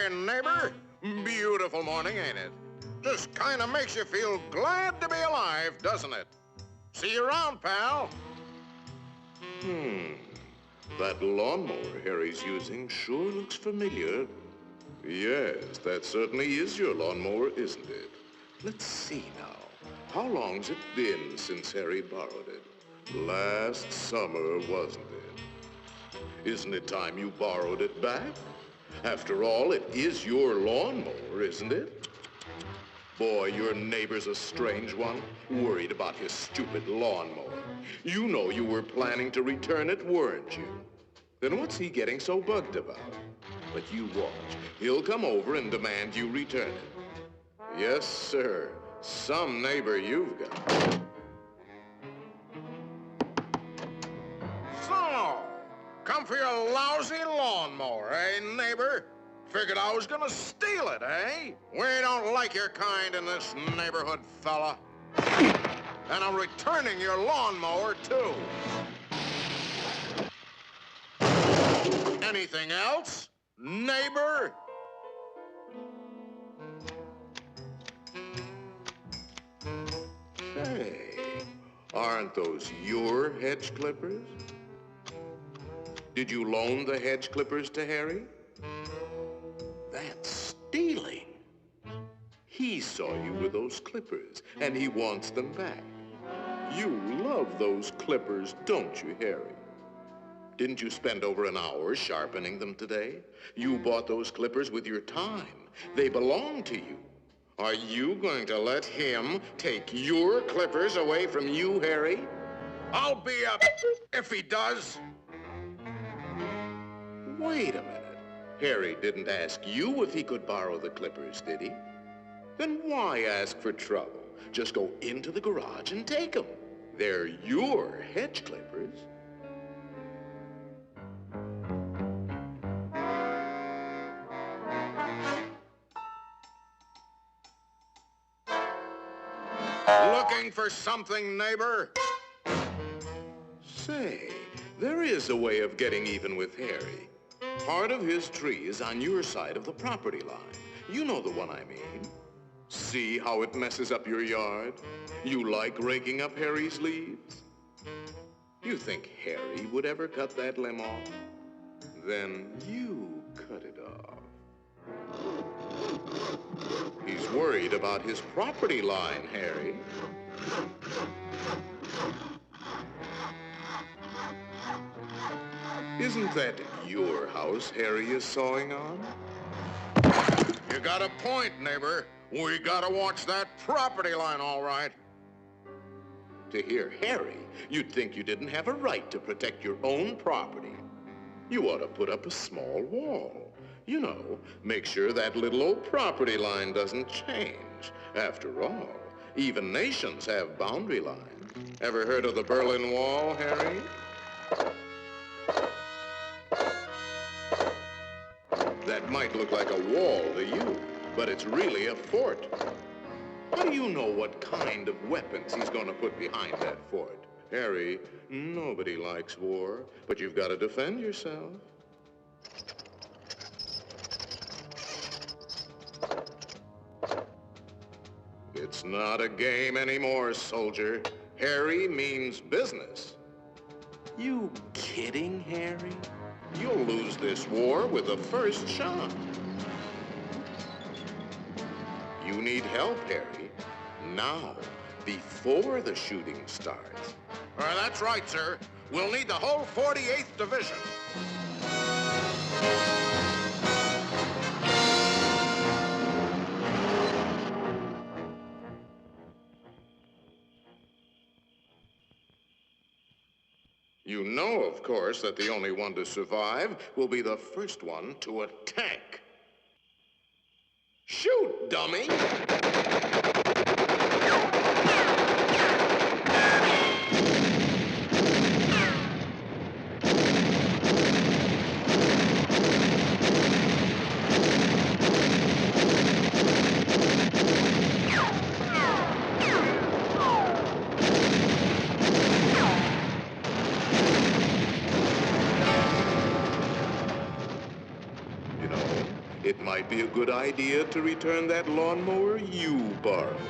there, neighbor. Beautiful morning, ain't it? Just kind of makes you feel glad to be alive, doesn't it? See you around, pal. That lawnmower Harry's using sure looks familiar. Yes, that certainly is your lawnmower, isn't it? Let's see now. How long's it been since Harry borrowed it? Last summer, wasn't it? Isn't it time you borrowed it back? After all, it is your lawnmower, isn't it? Boy, your neighbor's a strange one, worried about his stupid lawnmower. You know you were planning to return it, weren't you? Then what's he getting so bugged about? But you watch. He'll come over and demand you return it. Yes, sir. Some neighbor you've got. So, come for your lousy lawnmower, eh, neighbor? Figured I was gonna steal it, eh? We don't like your kind in this neighborhood, fella. And I'm returning your lawnmower, too. Anything else, neighbor? Hey, aren't those your hedge clippers? Did you loan the hedge clippers to Harry? That's stealing. He saw you with those clippers, and he wants them back. You love those clippers, don't you, Harry? Didn't you spend over an hour sharpening them today? You bought those clippers with your time. They belong to you. Are you going to let him take your clippers away from you, Harry? I'll be up if he does. Wait a minute. Harry didn't ask you if he could borrow the clippers, did he? Then why ask for trouble? Just go into the garage and take them. They're your hedge clippers. Looking for something, neighbor? Say, there is a way of getting even with Harry. Part of his tree is on your side of the property line. You know the one I mean. See how it messes up your yard? You like raking up Harry's leaves? You think Harry would ever cut that limb off? Then you cut it off. He's worried about his property line, Harry. Isn't that your house Harry is sawing on? You got a point, neighbor. We gotta watch that property line, all right. To hear Harry, you'd think you didn't have a right to protect your own property. You ought to put up a small wall. You know, make sure that little old property line doesn't change. After all, even nations have boundary lines. Ever heard of the Berlin Wall, Harry? That might look like a wall to you, but it's really a fort. How do you know what kind of weapons he's going to put behind that fort? Harry, nobody likes war, but you've got to defend yourself. It's not a game anymore, soldier. Harry means business. You kidding, Harry? You'll lose this war with the first shot. You need help, Harry. Now, before the shooting starts. That's right, sir. We'll need the whole 48th Division. You know, of course, that the only one to survive will be the first one to attack. Shoot, dummy! it might be a good idea to return that lawnmower you borrowed.